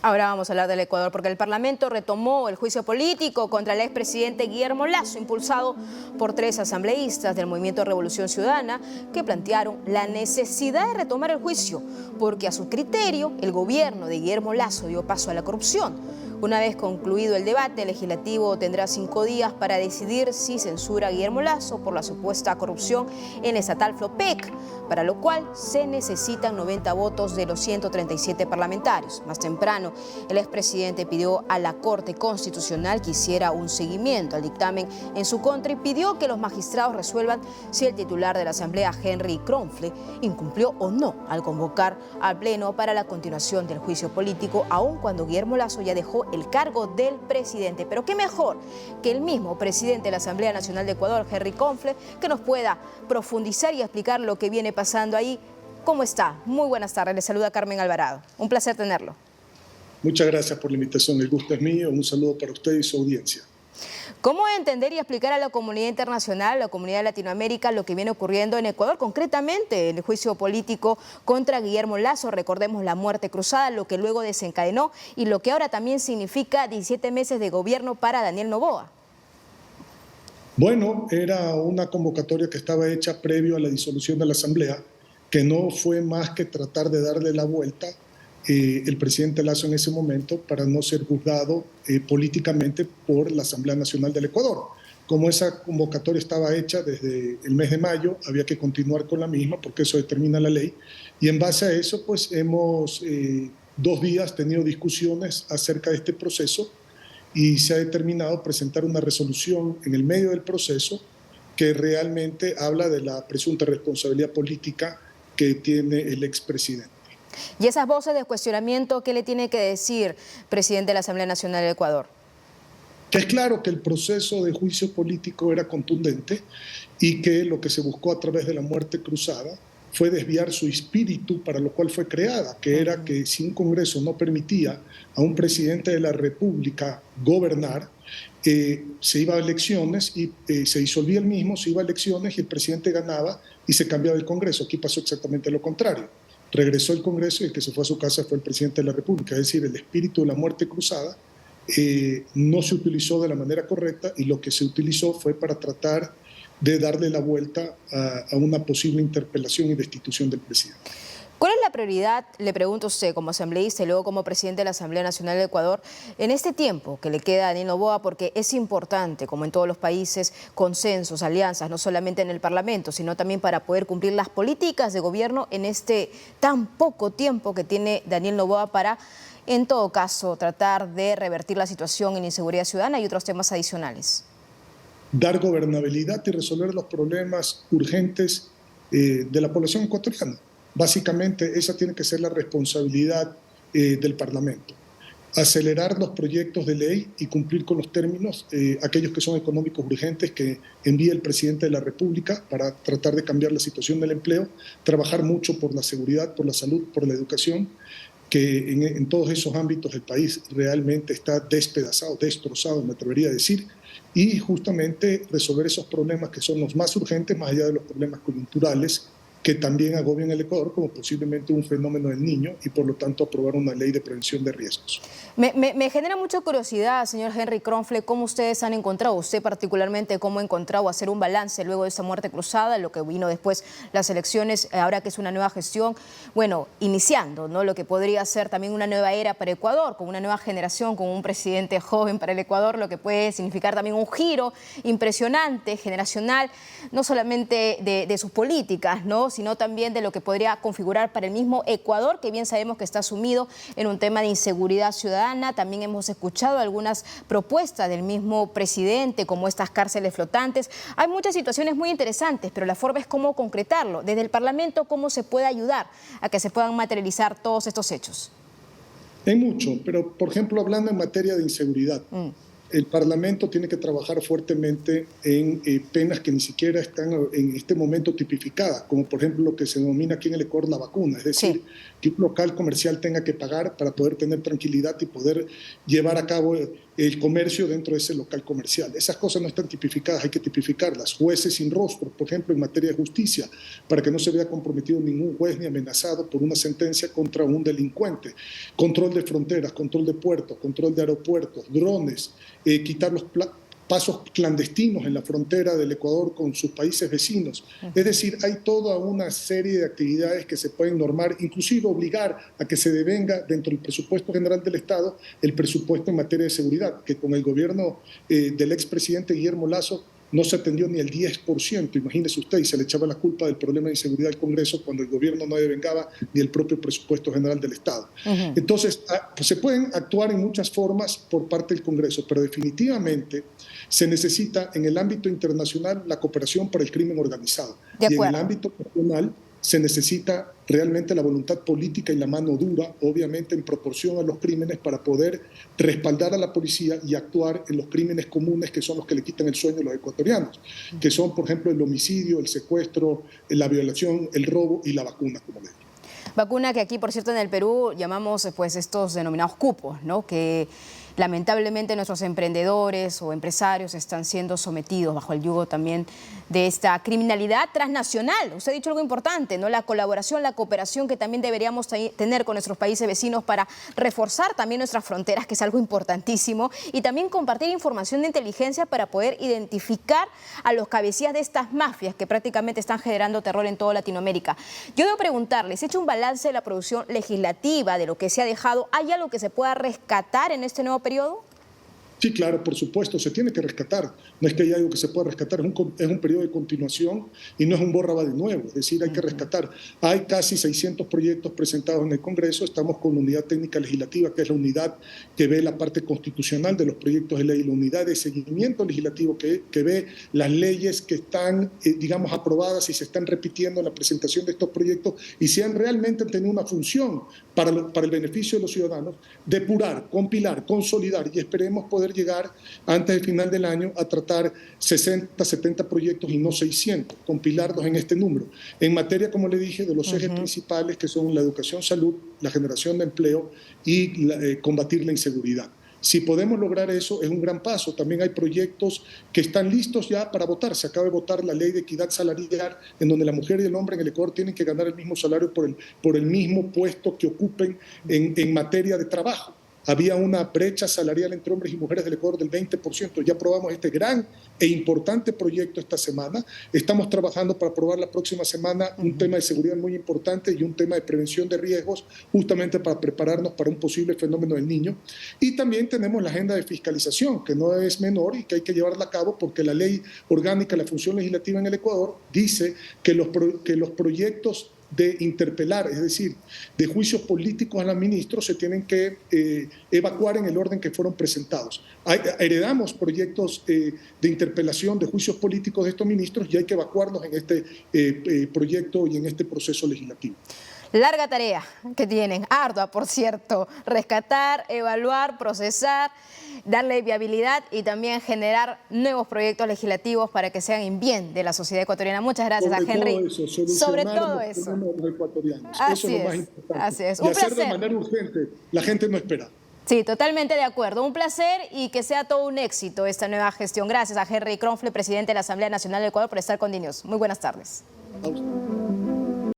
Ahora vamos a hablar del Ecuador, porque el Parlamento retomó el juicio político contra el expresidente Guillermo Lasso, impulsado por 3 asambleístas del Movimiento Revolución Ciudadana, que plantearon la necesidad de retomar el juicio, porque a su criterio el gobierno de Guillermo Lasso dio paso a la corrupción. Una vez concluido el debate, el legislativo tendrá 5 días para decidir si censura a Guillermo Lasso por la supuesta corrupción en la estatal Flopec, para lo cual se necesitan 90 votos de los 137 parlamentarios. Más temprano, el expresidente pidió a la Corte Constitucional que hiciera un seguimiento al dictamen en su contra y pidió que los magistrados resuelvan si el titular de la Asamblea, Henry Kronfle, incumplió o no al convocar al Pleno para la continuación del juicio político, aun cuando Guillermo Lasso ya dejó el cargo del presidente. Pero qué mejor que el mismo presidente de la Asamblea Nacional de Ecuador, Henry Kronfle, que nos pueda profundizar y explicar lo que viene pasando ahí. ¿Cómo está? Muy buenas tardes, le saluda Carmen Alvarado. Un placer tenerlo. Muchas gracias por la invitación, el gusto es mío. Un saludo para usted y su audiencia. ¿Cómo entender y explicar a la comunidad internacional, a la comunidad de Latinoamérica, lo que viene ocurriendo en Ecuador, concretamente en el juicio político contra Guillermo Lasso? Recordemos la muerte cruzada, lo que luego desencadenó y lo que ahora también significa 17 meses de gobierno para Daniel Noboa. Bueno, era una convocatoria que estaba hecha previo a la disolución de la Asamblea, que no fue más que tratar de darle la vuelta el presidente Lasso en ese momento para no ser juzgado políticamente por la Asamblea Nacional del Ecuador. Como esa convocatoria estaba hecha desde el mes de mayo, había que continuar con la misma porque eso determina la ley. Y en base a eso, pues hemos 2 días tenido discusiones acerca de este proceso y se ha determinado presentar una resolución en el medio del proceso que realmente habla de la presunta responsabilidad política que tiene el expresidente. Y esas voces de cuestionamiento, ¿qué le tiene que decir, presidente de la Asamblea Nacional del Ecuador? Que es claro que el proceso de juicio político era contundente y que lo que se buscó a través de la muerte cruzada fue desviar su espíritu para lo cual fue creada, que era que si un Congreso no permitía a un presidente de la República gobernar, se iba a elecciones y se disolvía el mismo, se iba a elecciones y el presidente ganaba y se cambiaba el Congreso. Aquí pasó exactamente lo contrario. Regresó el Congreso y el que se fue a su casa fue el presidente de la República. Es decir, el espíritu de la muerte cruzada no se utilizó de la manera correcta y lo que se utilizó fue para tratar de darle la vuelta a una posible interpelación y destitución del presidente. ¿Cuál es la prioridad, le pregunto a usted, como asambleísta y luego como presidente de la Asamblea Nacional de Ecuador, en este tiempo que le queda a Daniel Noboa? Porque es importante, como en todos los países, consensos, alianzas, no solamente en el Parlamento, sino también para poder cumplir las políticas de gobierno en este tan poco tiempo que tiene Daniel Noboa para, en todo caso, tratar de revertir la situación en inseguridad ciudadana y otros temas adicionales. Dar gobernabilidad y resolver los problemas urgentes de la población ecuatoriana. Básicamente, esa tiene que ser la responsabilidad del Parlamento. Acelerar los proyectos de ley y cumplir con los términos, aquellos que son económicos urgentes que envíe el presidente de la República para tratar de cambiar la situación del empleo, trabajar mucho por la seguridad, por la salud, por la educación, que en todos esos ámbitos el país realmente está despedazado, destrozado, me atrevería a decir, y justamente resolver esos problemas que son los más urgentes, más allá de los problemas coyunturales que también agobian el Ecuador, como posiblemente un fenómeno del Niño, y por lo tanto aprobar una ley de prevención de riesgos. Me genera mucha curiosidad, señor Henry Kronfle, cómo ustedes han encontrado, usted particularmente, cómo ha encontrado hacer un balance luego de esta muerte cruzada, lo que vino después las elecciones, ahora que es una nueva gestión, bueno, iniciando, ¿no?, lo que podría ser también una nueva era para Ecuador, con una nueva generación, con un presidente joven para el Ecuador, lo que puede significar también un giro impresionante, generacional, no solamente de sus políticas, ¿no?, sino también de lo que podría configurar para el mismo Ecuador, que bien sabemos que está sumido en un tema de inseguridad ciudadana. También hemos escuchado algunas propuestas del mismo presidente, como estas cárceles flotantes. Hay muchas situaciones muy interesantes, pero la forma es cómo concretarlo. Desde el Parlamento, ¿cómo se puede ayudar a que se puedan materializar todos estos hechos? Hay mucho, pero por ejemplo, hablando en materia de inseguridad, el Parlamento tiene que trabajar fuertemente en penas que ni siquiera están en este momento tipificadas, como por ejemplo lo que se denomina aquí en el Ecuador la vacuna, es decir, que un local comercial tenga que pagar para poder tener tranquilidad y poder llevar a cabo el comercio dentro de ese local comercial. Esas cosas no están tipificadas, hay que tipificarlas. Jueces sin rostro, por ejemplo, en materia de justicia, para que no se vea comprometido ningún juez ni amenazado por una sentencia contra un delincuente. Control de fronteras, control de puertos, control de aeropuertos, drones, quitar los pasos clandestinos en la frontera del Ecuador con sus países vecinos. Es decir, hay toda una serie de actividades que se pueden normar, inclusive obligar a que se devenga dentro del presupuesto general del Estado el presupuesto en materia de seguridad, que con el gobierno del expresidente Guillermo Lasso no se atendió ni el 10%, imagínese usted, y se le echaba la culpa del problema de inseguridad al Congreso cuando el gobierno no devengaba ni el propio presupuesto general del Estado. Entonces, pues se pueden actuar en muchas formas por parte del Congreso, pero definitivamente se necesita en el ámbito internacional la cooperación para el crimen organizado. Y en el ámbito nacional se necesita realmente la voluntad política y la mano dura, obviamente en proporción a los crímenes, para poder respaldar a la policía y actuar en los crímenes comunes que son los que le quitan el sueño a los ecuatorianos, que son, por ejemplo, el homicidio, el secuestro, la violación, el robo y la vacuna, como le digo. Vacuna que aquí, por cierto, en el Perú llamamos pues estos denominados cupos, ¿no? Que lamentablemente nuestros emprendedores o empresarios están siendo sometidos bajo el yugo también de esta criminalidad transnacional. Usted ha dicho algo importante, ¿no? La colaboración, la cooperación que también deberíamos tener con nuestros países vecinos para reforzar también nuestras fronteras, que es algo importantísimo, y también compartir información de inteligencia para poder identificar a los cabecillas de estas mafias que prácticamente están generando terror en toda Latinoamérica. Yo debo preguntarles, ¿he hecho un balance de la producción legislativa, de lo que se ha dejado? ¿Hay algo que se pueda rescatar en este nuevo periodo? Sí, claro, por supuesto, se tiene que rescatar. No es que haya algo que se pueda rescatar, es un periodo de continuación y no es un borra va de nuevo, es decir, hay que rescatar. Hay casi 600 proyectos presentados en el Congreso, estamos con la unidad técnica legislativa, que es la unidad que ve la parte constitucional de los proyectos de ley, la unidad de seguimiento legislativo que ve las leyes que están, digamos, aprobadas y se están repitiendo en la presentación de estos proyectos y si han realmente tenido una función para el beneficio de los ciudadanos, depurar, compilar, consolidar y esperemos poder llegar antes del final del año a tratar 60, 70 proyectos y no 600, compilarlos en este número. En materia, como le dije, de los ejes principales que son la educación, salud, la generación de empleo y combatir la inseguridad. Si podemos lograr eso, es un gran paso. También hay proyectos que están listos ya para votar. Se acaba de votar la ley de equidad salarial, en donde la mujer y el hombre en el Ecuador tienen que ganar el mismo salario por el mismo puesto que ocupen en materia de trabajo. Había una brecha salarial entre hombres y mujeres del Ecuador del 20%. Ya aprobamos este gran e importante proyecto esta semana. Estamos trabajando para aprobar la próxima semana un tema de seguridad muy importante y un tema de prevención de riesgos, justamente para prepararnos para un posible fenómeno del Niño. Y también tenemos la agenda de fiscalización, que no es menor y que hay que llevarla a cabo porque la ley orgánica de la función legislativa en el Ecuador dice que los proyectos de interpelar, es decir, de juicios políticos a los ministros se tienen que evacuar en el orden que fueron presentados. Heredamos proyectos de interpelación de juicios políticos de estos ministros y hay que evacuarlos en este proyecto y en este proceso legislativo. Larga tarea que tienen, ardua, por cierto, rescatar, evaluar, procesar, darle viabilidad y también generar nuevos proyectos legislativos para que sean en bien de la sociedad ecuatoriana. Muchas gracias a Henry. Sobre todo eso. Los ecuatorianos. Eso es lo más importante. Así es. Y hacer de manera urgente. La gente no espera. Sí, totalmente de acuerdo. Un placer y que sea todo un éxito esta nueva gestión. Gracias a Henry Kronfle, presidente de la Asamblea Nacional del Ecuador, por estar con DNews. Muy buenas tardes. A usted.